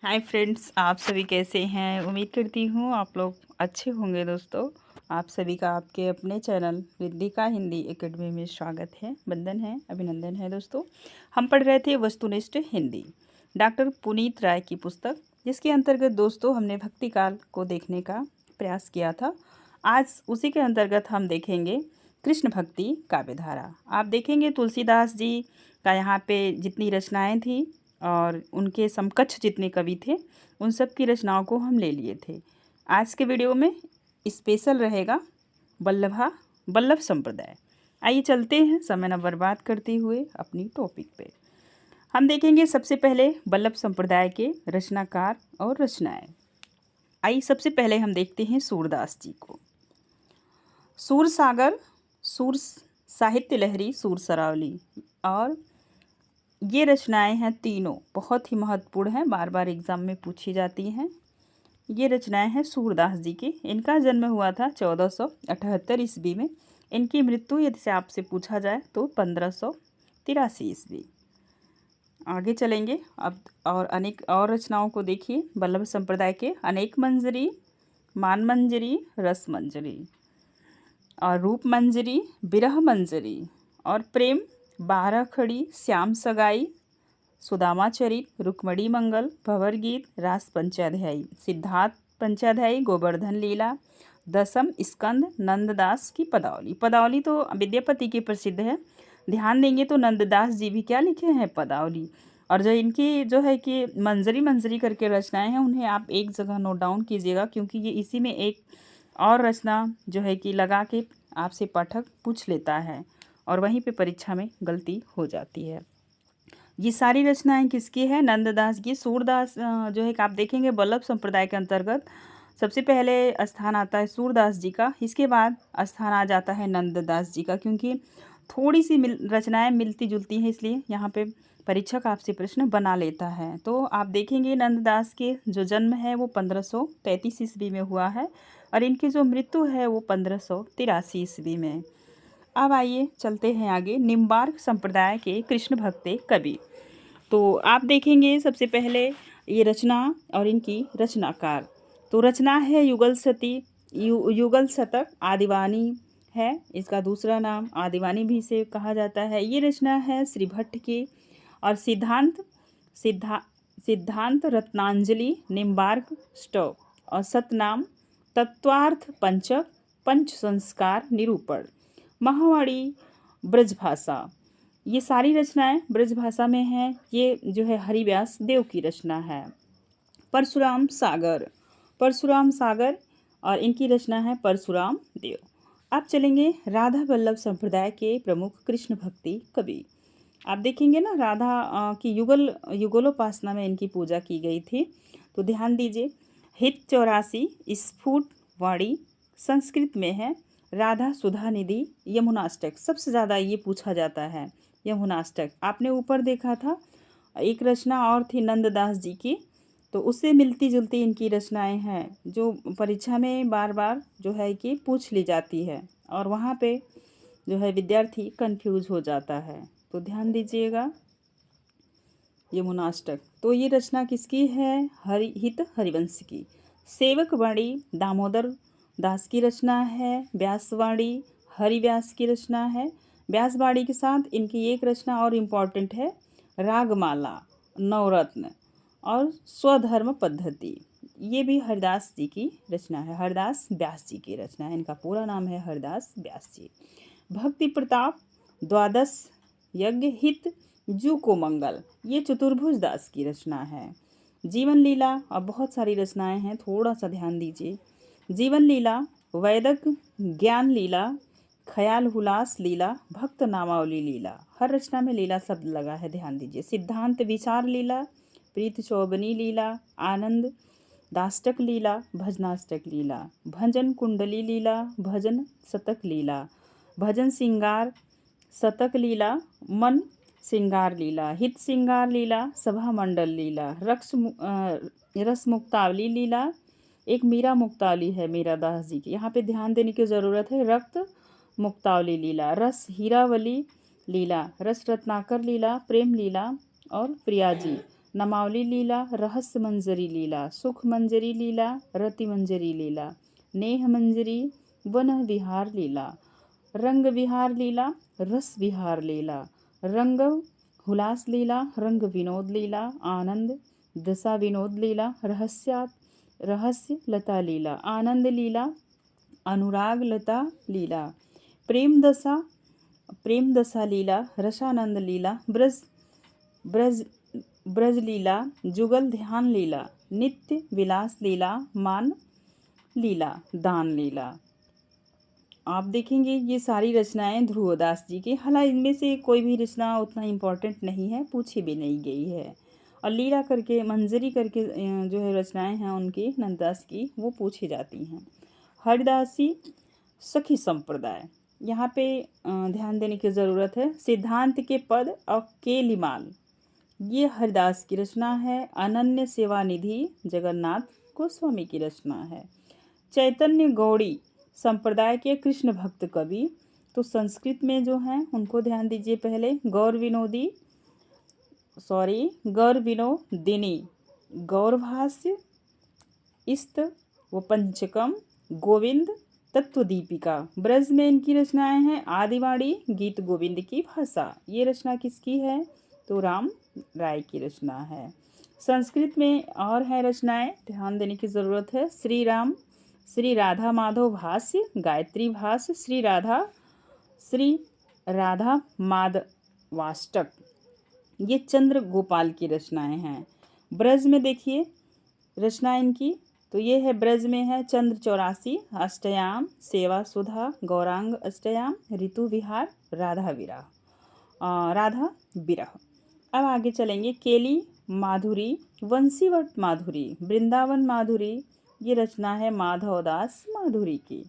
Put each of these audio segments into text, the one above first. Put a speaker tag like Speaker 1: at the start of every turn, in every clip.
Speaker 1: Hi friends, आप सभी कैसे हैं। उम्मीद करती हूँ आप लोग अच्छे होंगे। दोस्तों, आप सभी का आपके अपने चैनल रिद्धिका हिंदी एकेडमी में स्वागत है, वंदन है, अभिनंदन है। दोस्तों, हम पढ़ रहे थे वस्तुनिष्ठ हिंदी, डॉक्टर पुनीत राय की पुस्तक, जिसके अंतर्गत दोस्तों हमने भक्ति काल को देखने का प्रयास किया था। आज उसी के अंतर्गत हम देखेंगे कृष्ण भक्ति काव्यधारा। आप देखेंगे तुलसीदास जी का यहाँ पे जितनी रचनाएँ थी और उनके समकक्ष जितने कवि थे, उन सब की रचनाओं को हम ले लिए थे। आज के वीडियो में स्पेशल रहेगा वल्लभ संप्रदाय। आइए चलते हैं समय न बर्बाद करते हुए अपनी टॉपिक पे। हम देखेंगे सबसे पहले वल्लभ संप्रदाय के रचनाकार और रचनाएं। आइए सबसे पहले हम देखते हैं सूरदास जी को। सूर सागर, सूर साहित्य लहरी, सूर सरावली, और ये रचनाएं हैं तीनों बहुत ही महत्वपूर्ण हैं, बार बार एग्जाम में पूछी जाती हैं। ये रचनाएं हैं सूरदास जी की। इनका जन्म हुआ था 1478 ईस्वी में। इनकी मृत्यु यदि से आपसे पूछा जाए तो 1583 ईस्वी। आगे चलेंगे अब और अनेक और रचनाओं को देखिए। वल्लभ संप्रदाय के अनेक मंजरी, मान मंजरी, रस मंजरी और रूप मंजरी, विरह मंजरी और प्रेम, 12 खड़ी, श्याम सगाई, सुदामा चरित, रुक्मणी मंगल, भंवर गीत, रास पंचाध्यायी, सिद्धार्थ पंचाध्यायी, गोवर्धन लीला, दसम स्कंद, नंददास की पदावली। पदावली तो विद्यापति की प्रसिद्ध है। ध्यान देंगे तो नंददास जी भी क्या लिखे हैं, पदावली। और जो इनकी जो है कि मंजरी मंजरी करके रचनाएं हैं, उन्हें आप एक जगह नोट डाउन कीजिएगा, क्योंकि ये इसी में एक और रचना जो है कि लगा के आपसे पाठक पूछ लेता है और वहीं पे परीक्षा में गलती हो जाती है। ये सारी रचनाएं किसकी है, नंददास की। सूरदास जो है कि आप देखेंगे वल्लभ संप्रदाय के अंतर्गत सबसे पहले स्थान आता है सूरदास जी का, इसके बाद स्थान आ जाता है नंददास जी का, क्योंकि थोड़ी सी रचनाएं मिलती जुलती हैं, इसलिए यहाँ पे परीक्षक आपसे प्रश्न बना लेता है। तो आप देखेंगे नंददास के जो जन्म है वो 1533 ईस्वी में हुआ है और इनकी जो मृत्यु है वो 1583 ईस्वी में। अब आइए चलते हैं आगे। निम्बार्क संप्रदाय के कृष्ण भक्ते कवि। तो आप देखेंगे सबसे पहले ये रचना और इनकी रचनाकार। तो रचना है युगल सती, युगल शतक, आदिवानी है इसका दूसरा नाम, आदिवानी भी इसे कहा जाता है। ये रचना है श्री भट्ट की। और सिद्धांत रत्नांजलि, निम्बार्क स्टव और सतनाम, तत्वार्थ पंचक, पंच संस्कार निरूपण, महावाणी, ब्रजभाषा। ये सारी रचनाएं ब्रजभाषा में हैं। ये जो है हरिव्यास देव की रचना है। परशुराम सागर, परशुराम सागर और इनकी रचना है परशुराम देव। अब चलेंगे राधा वल्लभ संप्रदाय के प्रमुख कृष्ण भक्ति कवि। आप देखेंगे ना, राधा की युगलोपासना में इनकी पूजा की गई थी। तो ध्यान दीजिए, हित 84, स्फुट वाणी संस्कृत में है, राधा सुधा निधि, यमुनाष्टक सबसे ज़्यादा ये पूछा जाता है। यमुनाष्टक आपने ऊपर देखा था, एक रचना और थी नंददास जी की, तो उससे मिलती जुलती इनकी रचनाएं हैं, जो परीक्षा में बार बार जो है कि पूछ ली जाती है और वहाँ पे जो है विद्यार्थी कंफ्यूज हो जाता है। तो ध्यान दीजिएगा, यमुनाष्टक। तो ये रचना किसकी है, हित हरिवंश की। सेवक वाणी दामोदर दास की रचना है। व्यासवाणी हरिव्यास की रचना है। व्यासवाणी के साथ इनकी एक रचना और इम्पॉर्टेंट है, रागमाला, नवरत्न और स्वधर्म पद्धति। ये भी हरिदास जी की रचना है, हरिदास व्यास जी की रचना है। इनका पूरा नाम है हरिदास व्यास जी। भक्ति प्रताप, द्वादश यज्ञ, हित, जू को मंगल, ये चतुर्भुज दास की रचना है। जीवन लीला और बहुत सारी रचनाएं हैं, थोड़ा सा ध्यान दीजिए। जीवन लीला, वैदक ज्ञान लीला, ख्याल हुलास लीला, भक्त नामावली लीला, हर रचना में लीला शब्द लगा है, ध्यान दीजिए। सिद्धांत विचार लीला, प्रीत चौबनी लीला, आनंद दाष्टक लीला, भजनाष्टक लीला, भजन कुंडली लीला, भजन शतक लीला, भजन सिंगार शतक लीला, मन सिंगार लीला, हित सिंगार लीला, सभा मंडल लीला, रस मुक्तावली लीला, एक मीरा मुक्तावली है मीरा दास जी की, यहाँ पे ध्यान देने की ज़रूरत है। रक्त मुक्तावली लीला, रस हीरावली लीला, रस रत्नाकर लीला, प्रेम लीला और प्रियाजी, नमावली लीला, रहस्य मंजरी लीला, सुख मंजरी लीला, रति मंजरी लीला, नेह मंजरी, वन विहार लीला, रंग विहार लीला, रस विहार लीला, रंग हुलास लीला, रंग विनोद लीला, आनंद दशा विनोद लीला, रहस्य लता लीला, आनंद लीला, अनुराग लता लीला, प्रेम दशा लीला, रसानंद लीला, ब्रज ब्रज लीला, जुगल ध्यान लीला, नित्य विलास लीला, मान लीला, दान लीला। आप देखेंगे ये सारी रचनाएं ध्रुवदास जी की। हालांकि इनमें से कोई भी रचना उतना इम्पोर्टेंट नहीं है, पूछी भी नहीं गई है। और लीला करके, मंजरी करके जो है रचनाएं हैं उनकी, नंददास की, वो पूछी जाती हैं। हरिदासी सखी संप्रदाय, यहाँ पे ध्यान देने की ज़रूरत है। सिद्धांत के पद और केलिमाल, ये हरिदास की रचना है। अनन्य सेवा निधि जगन्नाथ गोस्वामी की रचना है। चैतन्य गौड़ी संप्रदाय के कृष्ण भक्त कवि, तो संस्कृत में जो हैं उनको ध्यान दीजिए। पहले गौर विनोदिनी, गौरभाष्य, इस्त व पंचकम, गोविंद, तत्वदीपिका। ब्रज में इनकी रचनाएं हैं। आदिवाणी, गीत गोविंद की भाषा, ये रचना किसकी है? तो राम राय की रचना है। संस्कृत में और है रचनाएं, ध्यान देने की ज़रूरत है। श्री राधा माधव भाष्य, गायत्री भाष्य, श्री राधा माधवाष्टक, ये चंद्र गोपाल की रचनाएं हैं। ब्रज में देखिए रचना इनकी, तो ये है ब्रज में है चंद्र 84, अष्टयाम, सेवा सुधा, गौरांग अष्टयाम, ऋतु विहार, राधा विरह। अब आगे चलेंगे। केली माधुरी, वंशीवट माधुरी, वृंदावन माधुरी, ये रचना है माधवदास माधुरी की।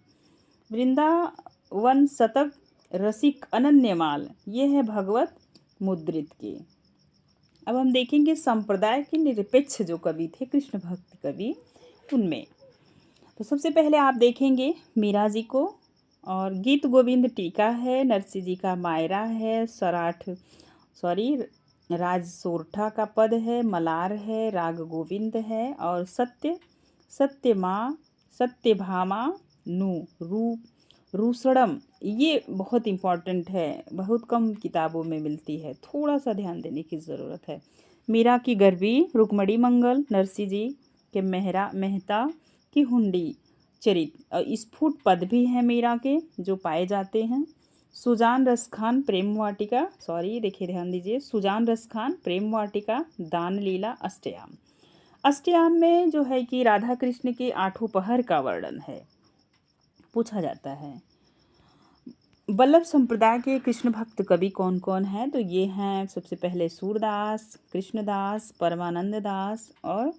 Speaker 1: वृंदावन शतक रसिक अनन्यमाल, ये है भगवत मुद्रित की। अब हम देखेंगे संप्रदाय के निरपेक्ष जो कवि थे, कृष्ण भक्त कवि, उनमें तो सबसे पहले आप देखेंगे मीरा जी को, और गीत गोविंद टीका है, नरसिंह जी का मायरा है, राज सोरठा का पद है, मलार है, राग गोविंद है, और सत्यभामा रूसड़म, ये बहुत इम्पॉर्टेंट है, बहुत कम किताबों में मिलती है, थोड़ा सा ध्यान देने की ज़रूरत है। मीरा की गरबी, रुक्मणी मंगल, नरसिंह जी के मेहता की हुंडी चरित, और स्फुट पद भी हैं मीरा के जो पाए जाते हैं। सुजान रसखान प्रेम वाटिका, देखिए ध्यान दीजिए, सुजान रसखान प्रेम वाटिका, दान लीला, अष्टयाम में जो है कि राधा कृष्ण के 8 पहर का वर्णन है, पूछा जाता है। वल्लभ संप्रदाय के कृष्ण भक्त कवि कौन कौन हैं? तो ये हैं सबसे पहले सूरदास, कृष्णदास, परमानंद दास और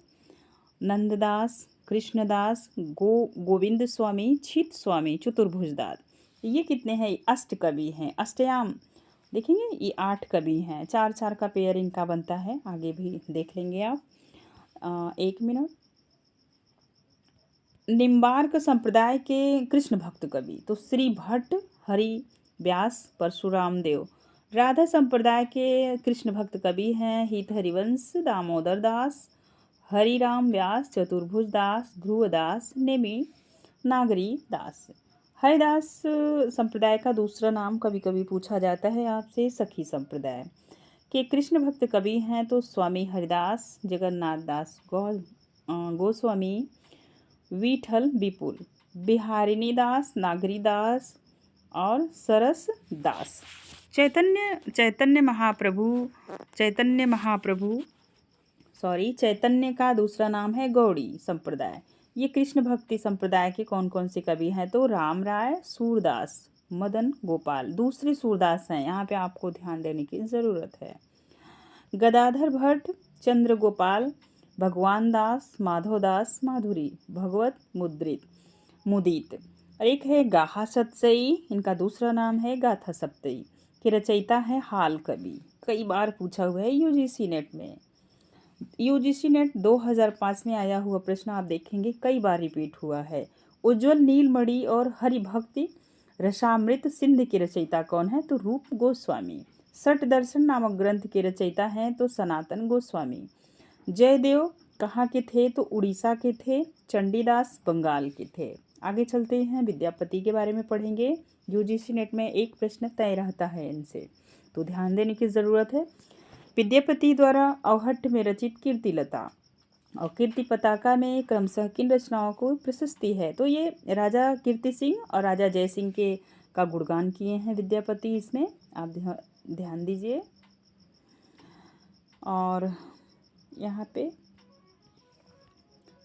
Speaker 1: नंददास, कृष्णदास, गोविंद स्वामी, छित स्वामी, चतुर्भुजदास। ये कितने हैं? 8 कवि हैं। अष्टयाम देखेंगे ये 8 कवि हैं, 4-4 का पेयर इनका बनता है, आगे भी देख लेंगे आप। 1 मिनट। निम्बार्क संप्रदाय के कृष्ण भक्त कवि, तो श्री भट्ट, हरि व्यास, परशुराम देव। राधा संप्रदाय के कृष्ण भक्त कवि हैं हित हरिवंश, दामोदर दास, हरिराम व्यास, चतुर्भुज दास, ध्रुवदास, नेमि, नागरी दास। हरिदास संप्रदाय का दूसरा नाम कभी कभी पूछा जाता है आपसे, सखी संप्रदाय के कृष्ण भक्त कवि हैं तो स्वामी हरिदास, जगन्नाथ दास गोस्वामी, विठल विपुल, बिहारिणी दास, नागरी दास और सरस दास। चैतन्य का दूसरा नाम है गौड़ी संप्रदाय। ये कृष्ण भक्ति संप्रदाय के कौन कौन से कवि हैं? तो राम राय, सूरदास, मदन गोपाल, दूसरे सूरदास हैं, यहाँ पे आपको ध्यान देने की ज़रूरत है। गदाधर भट्ट, चंद्र गोपाल, भगवान दास, माधवदास माधुरी, भगवत मुदित। और एक है गाहा सतसई, इनका दूसरा नाम है गाथा सप्तई, के रचयिता है हाल कवि। कई बार पूछा हुआ है यूजीसी नेट में। यूजीसी नेट 2005 में आया हुआ प्रश्न आप देखेंगे कई बार रिपीट हुआ है। उज्ज्वल नीलमणि और हरिभक्ति रसामृत सिंध के रचयिता कौन है? तो रूप गोस्वामी। सठ दर्शन नामक ग्रंथ के रचयिता हैं तो सनातन गोस्वामी। जयदेव कहाँ के थे? तो उड़ीसा के थे। चंडीदास बंगाल के थे। आगे चलते हैं, विद्यापति के बारे में पढ़ेंगे। यूजीसी नेट में एक प्रश्न तय रहता है इनसे, तो ध्यान देने की ज़रूरत है। विद्यापति द्वारा अवहट्ठ में रचित कीर्तिलता और कीर्ति पताका में क्रमशः किन रचनाओं को प्रशस्ति है? तो ये राजा कीर्ति सिंह और राजा जय सिंह के का गुणगान किए हैं विद्यापति इसमें, आप ध्यान दीजिए। और यहाँ पे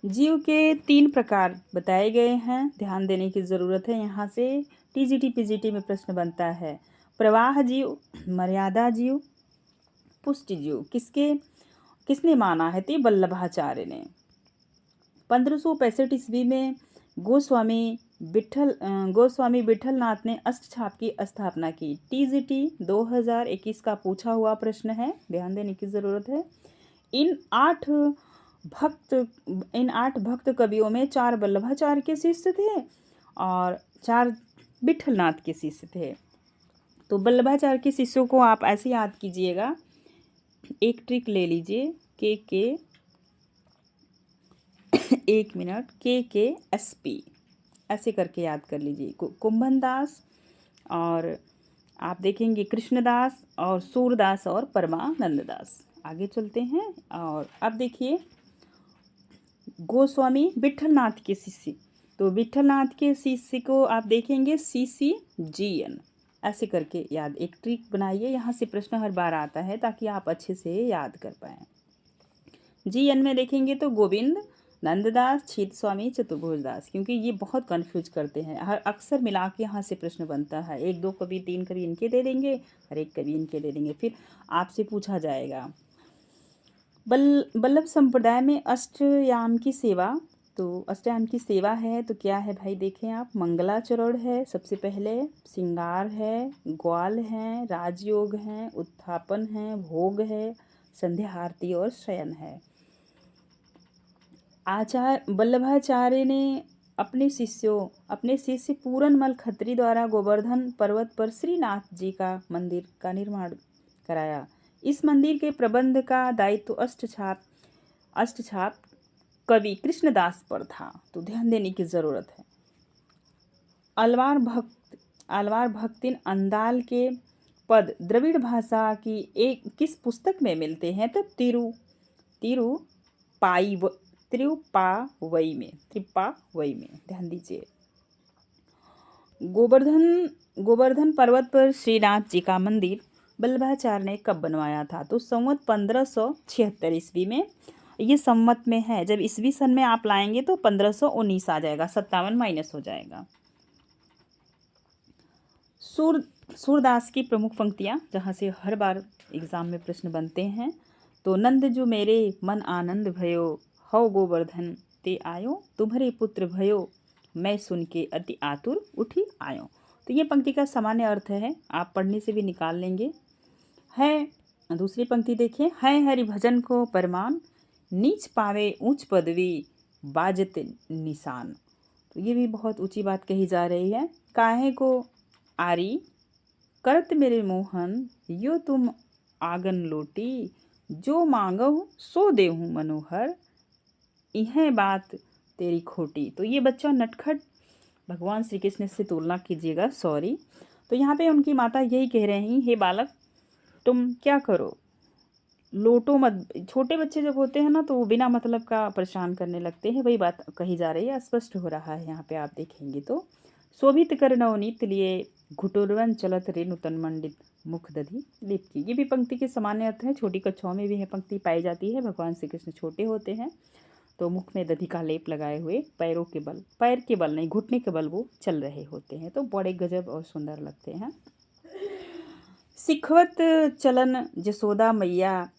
Speaker 1: जीव के 3 प्रकार बताए गए हैं, ध्यान देने की ज़रूरत है। यहाँ से टीजीटी पीजीटी में प्रश्न बनता है। प्रवाह जीव, मर्यादा जीव, पुष्टि जीव किसने माना है? तो वल्लभाचार्य ने। 1565 ईस्वी में गोस्वामी विठल नाथ ने अष्टछाप की स्थापना की। टीजीटी 2021 का पूछा हुआ प्रश्न है, ध्यान देने की ज़रूरत है। इन आठ भक्त कवियों में 4 वल्लभाचार्य के शिष्य थे और 4 विठलनाथ के शिष्य थे। तो वल्लभाचार्य के शिष्यों को आप ऐसे याद कीजिएगा, एक ट्रिक ले लीजिए, एक मिनट, KKSP ऐसे करके याद कर लीजिए। कुंभन दास और आप देखेंगे कृष्णदास और सूरदास और परमानंद दास। आगे चलते हैं और अब देखिए गोस्वामी विठलनाथ के शिष्य, तो विठलनाथ के शिष्य को आप देखेंगे CCGN ऐसे करके याद, एक ट्रिक बनाइए, यहाँ से प्रश्न हर बार आता है ताकि आप अच्छे से याद कर पाएँ। GN में देखेंगे तो गोविंद, नंददास, छीत स्वामी, चतुर्भुज दास, क्योंकि ये बहुत कन्फ्यूज करते हैं, हर अक्सर मिला के यहाँ से प्रश्न बनता है। 1-2 कवि 3 कवि इनके दे देंगे और 1 कवि इनके दे देंगे, फिर आपसे पूछा जाएगा। वल्लभ संप्रदाय में अष्टयाम की सेवा, तो अष्टयाम की सेवा है तो क्या है भाई? देखें आप, मंगलाचरण है सबसे पहले, श्रृंगार है, ग्वाल है, राजयोग है, उत्थापन है, भोग है, संध्या आरती और शयन है। वल्लभाचार्य ने अपने शिष्य पूरनमल खत्री द्वारा गोवर्धन पर्वत पर श्रीनाथ जी का मंदिर का निर्माण कराया। इस मंदिर के प्रबंध का दायित्व अष्टछाप कवि कृष्णदास पर था, तो ध्यान देने की ज़रूरत है। अलवार भक्तिन अंदाल के पद द्रविड़ भाषा की किस पुस्तक में मिलते हैं? तो त्रिपावई में, ध्यान दीजिए। गोवर्धन पर्वत पर श्रीनाथ जी का मंदिर वल्लभाचार्य ने कब बनवाया था? तो संवत 1576 ईस्वी में। ये संवत में है, जब ईस्वी सन में आप लाएंगे तो 1519 आ जाएगा, 57 माइनस हो जाएगा। सूरदास की प्रमुख पंक्तियाँ, जहाँ से हर बार एग्जाम में प्रश्न बनते हैं, तो नंद जो मेरे मन आनंद भयो, हौ गोवर्धन ते आयो, तुम्हारे पुत्र भयो, मैं सुन के अति आतुर उठी आयो। तो ये पंक्ति का सामान्य अर्थ है, आप पढ़ने से भी निकाल लेंगे। है दूसरी पंक्ति देखें, है हरि भजन को परमान, नीच पावे ऊंच पदवी, बाजत निशान। तो ये भी बहुत ऊंची बात कही जा रही है। काहे को आरी करत मेरे मोहन, यो तुम आंगन लोटी, जो मांगहु सो देहूँ मनोहर, यह बात तेरी खोटी। तो ये बच्चा नटखट भगवान श्री कृष्ण से तुलना कीजिएगा, सॉरी। तो यहाँ पे उनकी माता यही कह रही हैं, हे बालक तुम क्या करो, लोटो मत। छोटे बच्चे जब होते हैं ना तो वो बिना मतलब का परेशान करने लगते हैं, वही बात कही जा रही है, स्पष्ट हो रहा है यहाँ पे आप देखेंगे तो। शोभित कर नवनीत लिए, घुटुरवन चलत रे नूतन मंडित, मुख दधि लिपकी। ये भी पंक्ति के सामान्य अर्थ है, छोटी कक्षाओं में भी यह पंक्ति पाई जाती है। भगवान श्री कृष्ण छोटे होते हैं तो मुख में दधि का लेप लगाए हुए पैर के बल नहीं, घुटने के बल वो चल रहे होते हैं, तो बड़े गजब और सुंदर लगते हैं। सिखवत चलन जसोदा मैया,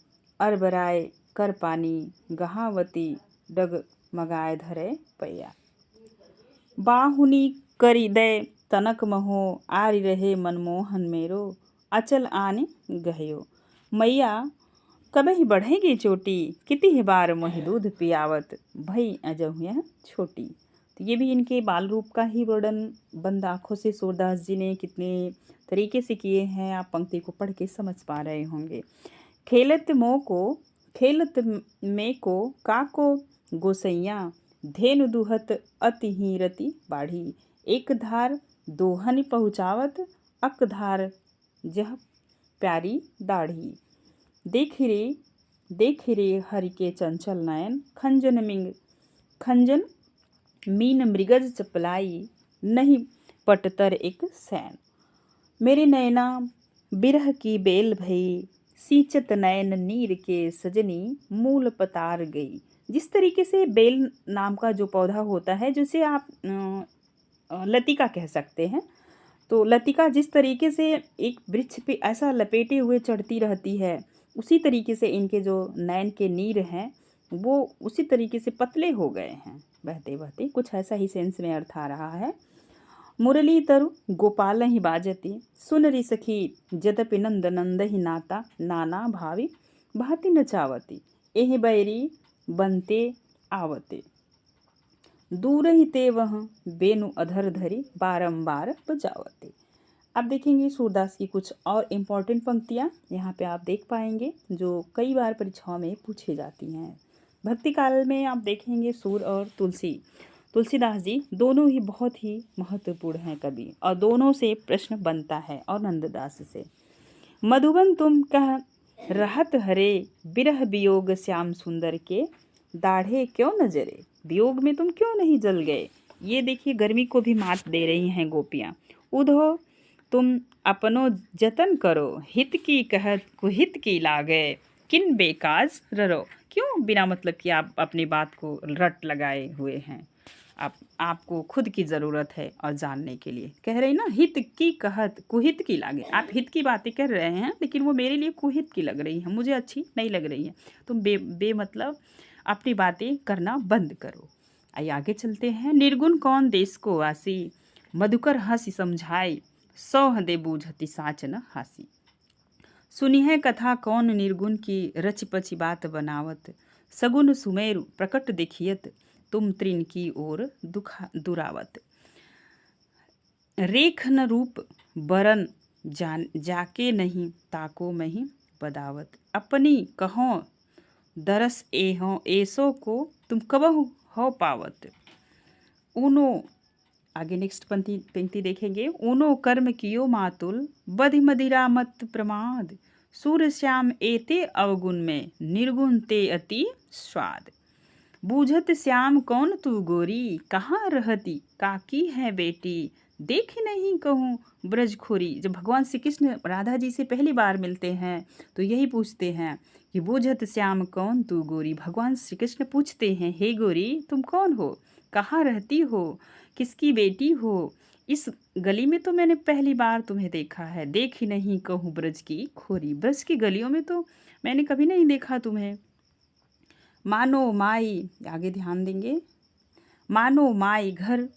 Speaker 1: अरबराय कर पानी, गहावती डग मगाए धरे पैया। बाहुनी करी दय तनक महो, आरि रहे मनमोहन मेरो, अचल आने गहयो। मैया कब ही बढ़ेगी चोटी, कितनी बार मोहि दूध पियावत, भई अजहु यह छोटी। तो ये भी इनके बाल रूप का ही वर्णन बंद आँखों से सूरदास जी ने कितने तरीके से किए हैं, आप पंक्ति को पढ़ के समझ पा रहे होंगे। खेलत में को काको गोसैया, धेनु दुहत अति ही रति बाढ़ी। एक धार दोहन पहुँचावत, अक धार जह प्यारी दाढ़ी। देख रे हरि के चंचल नयन, खंजन मीन मृगज चपलाई, नहीं पटतर एक सैन। मेरे नैना बिरह की बेल भई, सींचत नयन नीर के सजनी, मूल पतार गई। जिस तरीके से बेल नाम का जो पौधा होता है, जिसे आप लतिका कह सकते हैं, तो लतिका जिस तरीके से एक वृक्ष पे ऐसा लपेटे हुए चढ़ती रहती है, उसी तरीके से इनके जो नयन के नीर हैं वो उसी तरीके से पतले हो गए हैं बहते बहते। कुछ ऐसा ही सेंस में अर्थ आ रहा है। मुरली तरु गोपाल ही बाजती, सुन रि सखी जदपि नंद नंद ही नाता, नाना भावी भांति नचावती। एह बैरी बनते आवते, दूर ही ते वह बेनु अधर धरी, बारंबार बजावते। अब देखेंगे सूरदास की कुछ और इम्पॉर्टेंट पंक्तियाँ यहाँ पे आप देख पाएंगे, जो कई बार परीक्षाओं में पूछी जाती हैं। भक्ति काल में आप देखेंगे सूर और तुलसीदास जी दोनों ही बहुत ही महत्वपूर्ण हैं कवि, और दोनों से प्रश्न बनता है। और नंददास से, मधुबन तुम कह रहत हरे, बिरह वियोग श्याम सुंदर के, दाढ़े क्यों न जरे, वियोग में तुम क्यों नहीं जल गए। ये देखिए गर्मी को भी मात दे रही हैं गोपियाँ। उधो तुम अपनो जतन करो, हित की कहत कुहित की लागे, किन बेकाज ररो। क्यों बिना मतलब कि आप अपनी बात को रट लगाए हुए हैं। आपको खुद की ज़रूरत है और जानने के लिए कह रहे हैं ना, हित की कहत कुहित की लागे। आप हित की बातें कर रहे हैं, लेकिन वो मेरे लिए कुहित की लग रही हैं, मुझे अच्छी नहीं लग रही हैं। तुम बेमतलब अपनी बातें करना बंद करो। आइए आगे चलते हैं। निर्गुण कौन देश को वासी, मधुकर हंसी समझाई, सौ हदे बूझती साच न हासी। सुनी है कथा कौन निर्गुण की, रच पची बात बनावत, सगुन सुमेरु प्रकट देखियत, तुम त्रिन की ओर दुरावत। रेख न रूप बरन जाके नहीं, ताको मही बदावत, अपनी कहो दरस ऐसो को, तुम कबहु हो पावत। ऊनो, आगे नेक्स्ट पंक्ति देखेंगे। ऊनो कर्म कियो मातुल, बधि मदिरा मत प्रमाद, सूर श्याम एते अवगुण में, निर्गुण ते अति स्वाद। बूझत श्याम कौन तू गोरी, कहाँ रहती काकी है बेटी, देख नहीं कहूँ ब्रजखोरी। जब भगवान श्री कृष्ण राधा जी से पहली बार मिलते हैं तो यही पूछते हैं कि बूझत श्याम कौन तू गोरी। भगवान श्री कृष्ण पूछते हैं, हे गोरी तुम कौन हो, कहाँ रहती हो, किसकी बेटी हो। इस गली में तो मैंने पहली बार तुम्हें देखा है, देख ही नहीं कहूँ ब्रज की खोरी। ब्रज की गलियों में तो मैंने कभी नहीं देखा तुम्हें। मानो माई, आगे ध्यान देंगे, मानो माई घर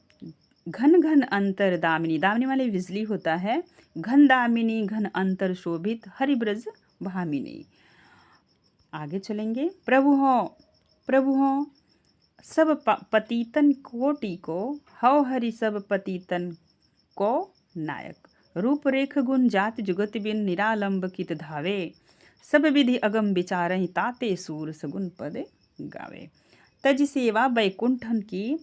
Speaker 1: घन घन अंतर दामिनी, दामिनी वाले बिजली होता है, घन दामिनी घन अंतर शोभित, हरिब्रज भामिनी। आगे चलेंगे। प्रभु हो सब पतितन कोटि को, हव हरि सब पतितन को नायक। रूप रेख गुण जाति जुगत बिन, निरालंब कित धावे, सब विधि अगम विचारहि, ताते सूर सगुन पद गावे। तज सेवा बैकुंठन की,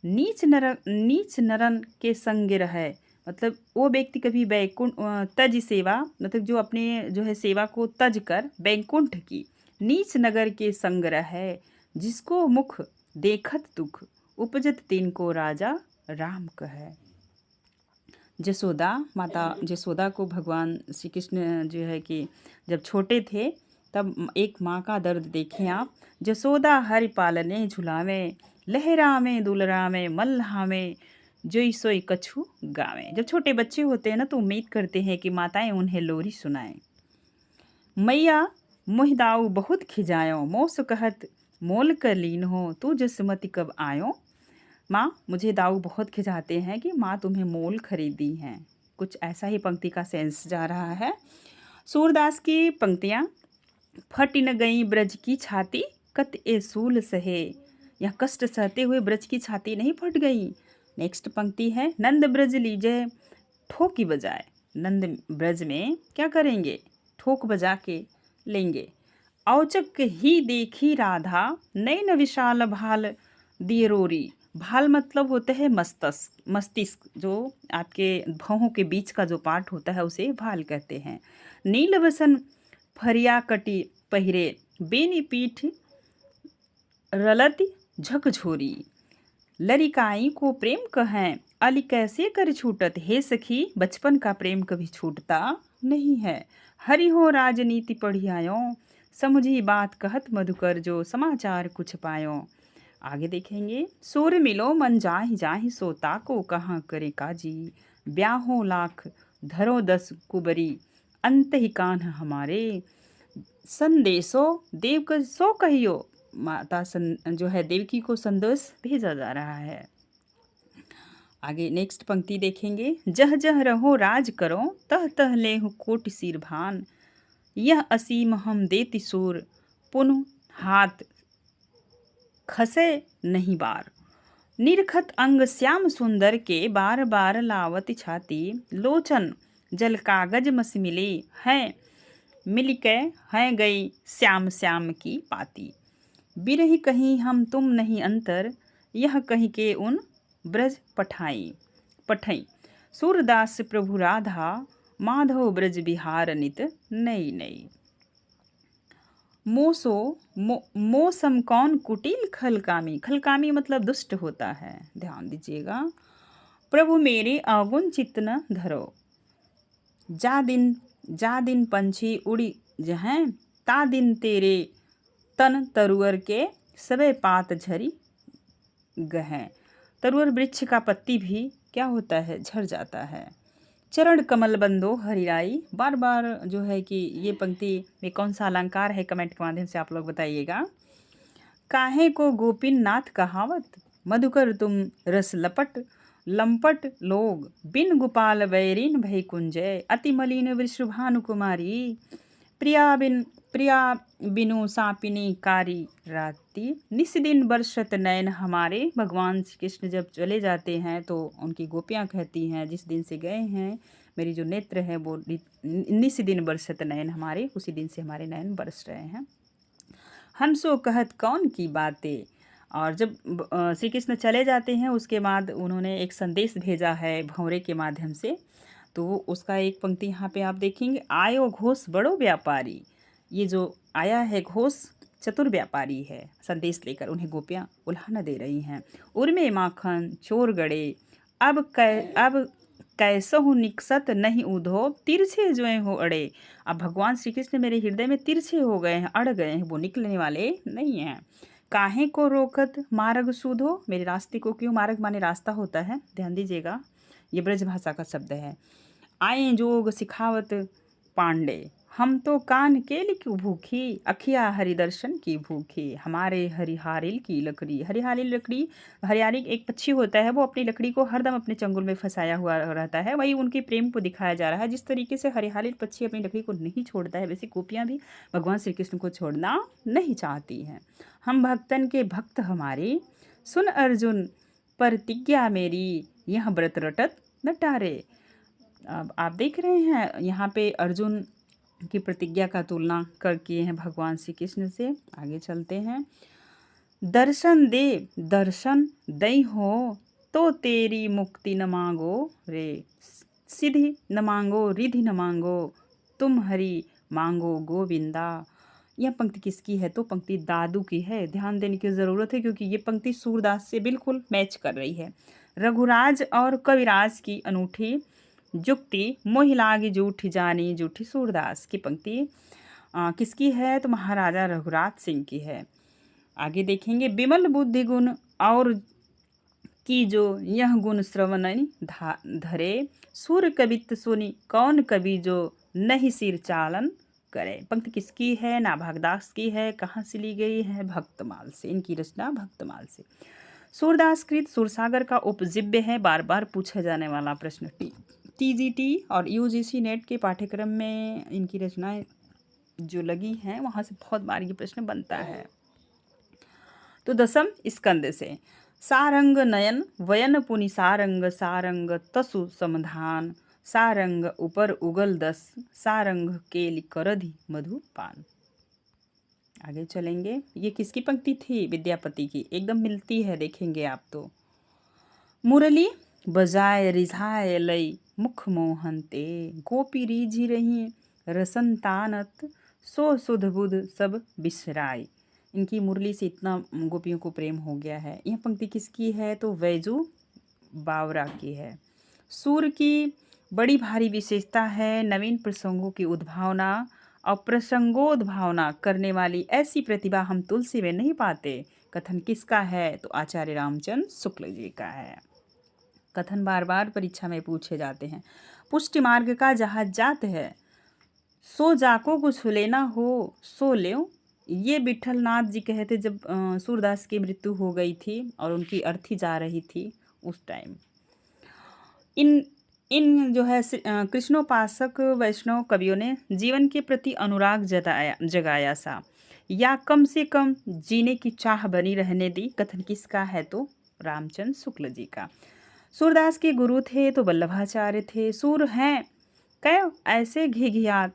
Speaker 1: नीच नरन के संग रहे। मतलब वो व्यक्ति कभी बैकुंठ, तज सेवा मतलब जो अपने जो है सेवा को तज कर बैकुंठ की, नीच नगर के संग रहे, जिसको मुख देखत दुख, उपजत तिनको राजा राम कहे। जसोदा, माता जसोदा को भगवान श्री कृष्ण जो है कि जब छोटे थे तब एक माँ का दर्द देखें आप। जसोदा हरि पालने झुलावे, लहरावे दुलरावे मल्हावे, जोई सोई कछु गावे। जब छोटे बच्चे होते हैं ना तो उम्मीद करते हैं कि माताएं उन्हें लोरी सुनाएं। मैया मोहिदाऊ बहुत खिजायो, मोस कहत मोल कर लीन हो, तू जसमति कब आयो। माँ मुझे दाऊ बहुत खिजाते हैं कि माँ तुम्हें मोल खरीदी हैं। कुछ ऐसा ही पंक्ति का सेंस जा रहा है। सूरदास की पंक्तियाँ। फट न गई ब्रज की छाती, कत ए सूल सहे। यह कष्ट सहते हुए ब्रज की छाती नहीं फट गई। नेक्स्ट पंक्ति है। नंद ब्रज लीजय ठोकी बजाए। नंद ब्रज में क्या करेंगे, ठोक बजा के लेंगे। औचक ही देखी राधा, नैन विशाल भाल दिए रोरी। भाल मतलब होता है मस्तिष्क, मस्तिष्क जो आपके भौहों के बीच का जो पार्ट होता है उसे भाल कहते हैं। नील वसन फरिया कटी पहिरे, बेनी पीठ रलति झकझोरी। लरिकाई को प्रेम कहें, अली कैसे कर छूटत। हे सखी, बचपन का प्रेम कभी छूटता नहीं है। हरि हो राजनीति पढ़ी आयो, समझी बात कहत मधुकर जो, समाचार कुछ पायो। आगे देखेंगे। सुर मिलो मन जाहि जाहि, सोता को कहाँ करे काजी। ब्याहो लाख धरो 10 कुबरी, अंत ही कान्ह हमारे। संदेशो देव का सो कहियो, माता जो है देवकी को संदेश भेजा जा रहा है। आगे नेक्स्ट पंक्ति देखेंगे। जह जह रहो राज करो, तह तह लेहु कोटि सिर भान। यह असीम हम देति सूर, पुन हाथ खसे नहीं बार। निरखत अंग श्याम सुंदर के, बार बार लावत छाती। लोचन जल कागज मस मिले हैं, मिलके हैं गई श्याम श्याम की पाती। बिरही कहीं हम तुम नहीं अंतर, यह कहीं के उन ब्रज पठई। सूरदास प्रभु राधा, माधव ब्रज बिहार नित नई नई। मौसम कौन कुटिल खलकामी। खलकामी मतलब दुष्ट होता है, ध्यान दीजिएगा। प्रभु मेरे अवगुण चित्त न धरो, जा दिन पंछी उड़ी जहें, ता दिन तेरे तन तरुअर के, सबे पात झरी गहें। तरुअर वृक्ष का पत्ती भी क्या होता है, झड़ जाता है। चरण कमल बंदो हरिराई। बार बार जो है कि ये पंक्ति में कौन सा अलंकार है, कमेंट के माध्यम से आप लोग बताइएगा। काहे को गोपीन नाथ कहावत, मधुकर तुम रस लंपट लोग। बिन गोपाल बैरिन भई कुंजय, अति मलिन वृषभानु कुमारी। प्रिया बिनु सापिनी कारी राती, निस दिन बरसत नैन हमारे। भगवान श्री कृष्ण जब चले जाते हैं तो उनकी गोपियाँ कहती हैं, जिस दिन से गए हैं मेरी जो नेत्र है वो निस दिन बरसत नैन हमारे, उसी दिन से हमारे नैन बरस रहे हैं। हम सो कहत कौन की बातें। और जब श्री कृष्ण चले जाते हैं उसके बाद उन्होंने एक संदेश भेजा है भंवरे के माध्यम से, तो उसका एक पंक्ति यहाँ पे आप देखेंगे। आयो घोष बड़ो व्यापारी। ये जो आया है घोष चतुर व्यापारी है, संदेश लेकर उन्हें गोपियाँ उल्हाना दे रही हैं। उर्मे माखन चोर गड़े, अब कैसहु निकसत नहीं उधो, तिरछे जोए हो अड़े। अब भगवान श्री कृष्ण मेरे हृदय में तिरछे हो गए हैं, अड़ गए हैं, वो निकलने वाले नहीं हैं। काहे को रोकत मार्ग सूधो, मेरे रास्ते को क्यों, मार्ग माने रास्ता होता है, ध्यान दीजिएगा, ये ब्रज भाषा का शब्द है। आए जोग सिखावत पांडे, हम तो कान केल की भूखी। अखिया हरि दर्शन की भूखी, हमारे हरिहारिल की लकड़ी। हरिहारिल लकड़ी, हरियाली एक पक्षी होता है, वो अपनी लकड़ी को हरदम अपने चंगुल में फंसाया हुआ रहता है, वही उनके प्रेम को दिखाया जा रहा है। जिस तरीके से हरिहारिल पक्षी अपनी लकड़ी को नहीं छोड़ता है, वैसे गोपियाँ भी भगवान श्री कृष्ण को छोड़ना नहीं चाहती हैं। हम भक्तन के भक्त हमारे, सुन अर्जुन प्रतिज्ञा मेरी। यह व्रत रटत न टारे। अब आप देख रहे हैं यहाँ पे अर्जुन की प्रतिज्ञा का तुलना कर किए हैं भगवान श्री कृष्ण से। आगे चलते हैं। दर्शन दई हो, तो तेरी मुक्ति न मांगो रे। सिद्धि न मांगो रिधि न मांगो, तुम हरि मांगो गोविंदा। यह पंक्ति किसकी है, तो पंक्ति दादू की है। ध्यान देने की ज़रूरत है क्योंकि ये पंक्ति सूरदास से बिल्कुल मैच कर रही है। रघुराज और कविराज की अनूठी जुक्ति, मोहि लागी जूठी जानी जूठी। सूरदास की पंक्ति किसकी है, तो महाराजा रघुराज सिंह की है। आगे देखेंगे। विमल बुद्धि गुण और की जो यह गुण श्रवण धरे, सुर कवित सुनी कौन कवि जो नहीं सिर चालन करे। पंक्ति किसकी है, नाभागदास की है। कहाँ से ली गई है, भक्तमाल से। इनकी रचना भक्तमाल से। सूरदास कृत सुरसागर का उपजीव्य है, बार बार पूछा जाने वाला प्रश्न। टीजीटी और यूजीसी नेट के पाठ्यक्रम में इनकी रचनाएं जो लगी हैं वहाँ से बहुत बार ये प्रश्न बनता है। तो 10वें स्कंद से सारंग नयन वयन पुनि सारंग तसु समाधान। सारंग ऊपर उगल 10, सारंग केलि करधि मधुपान। आगे चलेंगे। ये किसकी पंक्ति थी? विद्यापति की। एकदम मिलती है, देखेंगे आप तो। मुरली बजाय रिझाए लई मुख मोहन ते, गोपी रीझी रही रसन तानत, सो सुध बुध सब बिसराय। इनकी मुरली से इतना गोपियों को प्रेम हो गया है। यह पंक्ति किसकी है? तो बैजू बावरा की है। सुर की बड़ी भारी विशेषता है नवीन प्रसंगों की उद्भावना और प्रसंगोद्भावना करने वाली ऐसी प्रतिभा हम तुलसी में नहीं पाते। कथन किसका है? तो आचार्य रामचंद्र शुक्ल जी का है। कथन बार बार परीक्षा में पूछे जाते हैं। पुष्टि मार्ग का जहाज जात है, सो जाको कुछ लेना हो सो लो। ये विठल नाथ जी कहे थे जब सूरदास की मृत्यु हो गई थी और उनकी अर्थी जा रही थी उस टाइम। इन इन जो है कृष्णोपासक वैष्णव कवियों ने जीवन के प्रति अनुराग जगाया सा, या कम से कम जीने की चाह बनी रहने दी। कथन किसका है? तो रामचंद्र शुक्ल जी का। सूरदास के गुरु थे तो वल्लभाचार्य थे। सूर हैं कयो ऐसे घिघियात,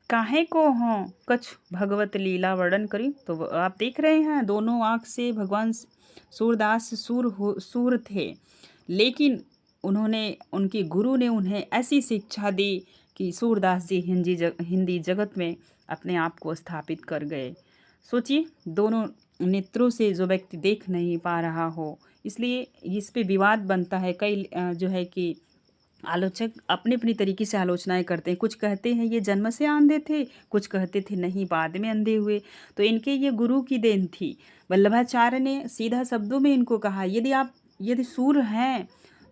Speaker 1: काहे को हों कछ भगवत लीला वर्णन करी। तो आप देख रहे हैं दोनों आँख से भगवान सूरदास सूर थे, लेकिन उनके गुरु ने उन्हें ऐसी शिक्षा दी कि सूरदास जी हिंदी जगत में अपने आप को स्थापित कर गए। सोचिए, दोनों नेत्रों से जो व्यक्ति देख नहीं पा रहा हो, इसलिए इस पे विवाद बनता है। कई जो है कि आलोचक अपनी अपनी तरीके से आलोचनाएं करते हैं। कुछ कहते हैं ये जन्म से अंधे थे, कुछ कहते थे नहीं बाद में अंधे हुए। तो इनके ये गुरु की देन थी। वल्लभाचार्य ने सीधा शब्दों में इनको कहा, यदि सूर हैं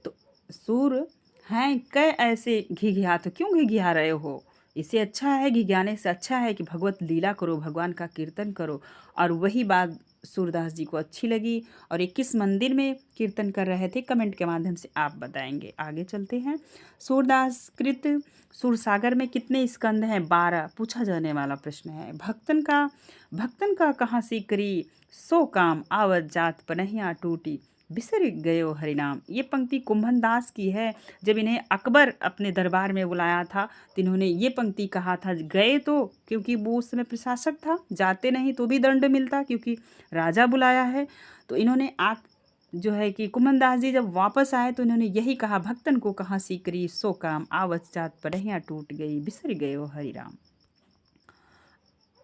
Speaker 1: तो सूर हैं कै ऐसे घिघिया, तो क्यों घिघिया रहे हो? इससे अच्छा है, घिघियाने से अच्छा है कि भगवत लीला करो, भगवान का कीर्तन करो। और वही बात सूरदास जी को अच्छी लगी। और ये किस मंदिर में कीर्तन कर रहे थे, कमेंट के माध्यम से आप बताएंगे। आगे चलते हैं। सूरदास कृत सूरसागर में कितने स्कंद हैं? 12 पूछा जाने वाला प्रश्न है। भक्तन का कहाँ सीकरी, सो काम आवत जात पनहिया टूटी, बिसर गयो हरिनाम। ये पंक्ति कुंभन दास की है। जब इन्हें अकबर अपने दरबार में बुलाया था तो इन्होंने ये पंक्ति कहा था। गए तो क्योंकि वो उस समय प्रशासक था, जाते नहीं तो भी दंड मिलता क्योंकि राजा बुलाया है। तो इन्होंने जो है कि कुंभन दास जी जब वापस आए तो इन्होंने यही कहा, भक्तन को कहाँ सीकरी, सो काम आवत जात पनहिया टूट गई, बिसर गयो हरिराम।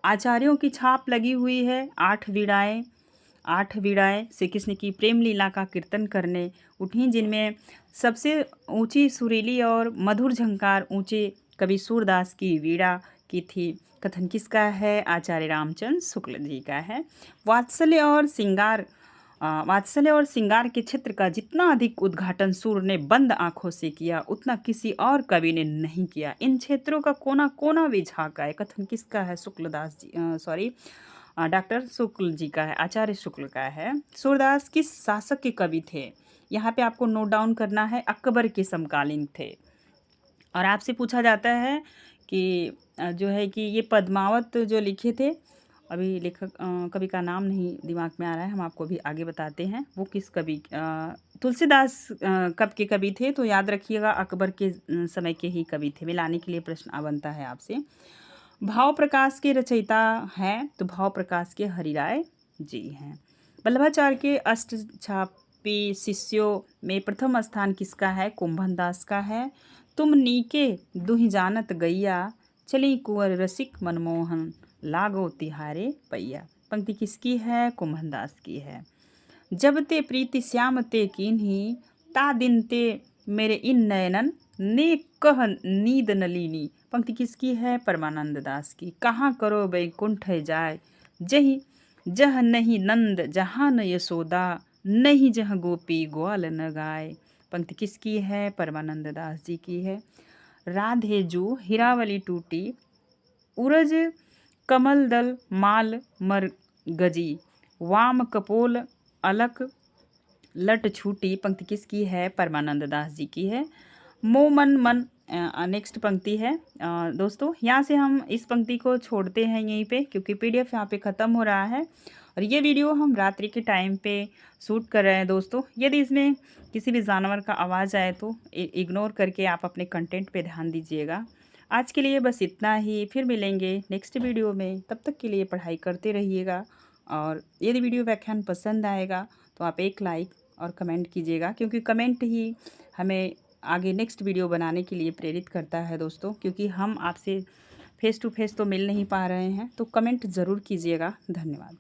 Speaker 1: आचार्यों की छाप लगी हुई है। 8 वीणाएं श्री कृष्ण की प्रेम लीला का कीर्तन करने उठी, जिनमें सबसे ऊंची सुरीली और मधुर झंकार ऊंचे कवि सूरदास की वीणा की थी। कथन किसका है? आचार्य रामचंद्र शुक्ल जी का है। वात्सल्य और श्रृंगार के क्षेत्र का जितना अधिक उद्घाटन सूर ने बंद आंखों से किया, उतना किसी और कवि ने नहीं किया। इन क्षेत्रों का कोना कोना भी झांका है। कथन किसका है? डॉक्टर शुक्ल जी का है, आचार्य शुक्ल का है। सूरदास किस शासक के कवि थे? यहाँ पे आपको नोट डाउन करना है, अकबर के समकालीन थे। और आपसे पूछा जाता है कि जो है कि ये पद्मावत जो लिखे थे, अभी लेखक कवि का नाम नहीं दिमाग में आ रहा है, हम आपको भी आगे बताते हैं वो किस कवि। तुलसीदास कब के कवि थे? तो याद रखिएगा अकबर के समय के ही कवि थे। मिलाने के लिए प्रश्न बनता है आपसे। भाव प्रकाश के रचयिता हैं तो भाव प्रकाश के हरिराय जी हैं। वल्लभाचार्य के अष्टछापी शिष्यों में प्रथम स्थान किसका है? कुंभन दास का है। तुम नीके दुहि जानत गैया, चली कुंवर रसिक मनमोहन, लागो तिहारे पैया। पंक्ति किसकी है? कुंभन दास की है। जब ते प्रीति श्याम ते कीन्ही, ता दिन ते मेरे इन नयनन, ने कह नींद नलिनी। पंक्ति किसकी है? परमानंद दास की। कहाँ करो बैकुंठ जाय, जह नहीं नंद जहाँ न यशोदा, नहीं जह गोपी ग्वाल न गाय। पंक्ति किसकी है? परमानंद दास जी की है। राधे जू हीरावली टूटी, उरज कमल दल माल मर गजी, वाम कपोल अलक लट छूटी। पंक्ति किसकी है? परमानंद दास जी की है। मोमन मन नेक्स्ट पंक्ति है। दोस्तों यहाँ से हम इस पंक्ति को छोड़ते हैं यहीं पे, क्योंकि पीडीएफ यहाँ पे ख़त्म हो रहा है और ये वीडियो हम रात्रि के टाइम पे शूट कर रहे हैं। दोस्तों यदि इसमें किसी भी जानवर का आवाज़ आए तो इग्नोर करके आप अपने कंटेंट पे ध्यान दीजिएगा। आज के लिए बस इतना ही, फिर मिलेंगे नेक्स्ट वीडियो में। तब तक के लिए पढ़ाई करते रहिएगा। और यदि वीडियो व्याख्यान पसंद आएगा तो आप एक लाइक और कमेंट कीजिएगा, क्योंकि कमेंट ही हमें आगे नेक्स्ट वीडियो बनाने के लिए प्रेरित करता है दोस्तों। क्योंकि हम आपसे फेस टू फेस तो मिल नहीं पा रहे हैं, तो कमेंट ज़रूर कीजिएगा। धन्यवाद।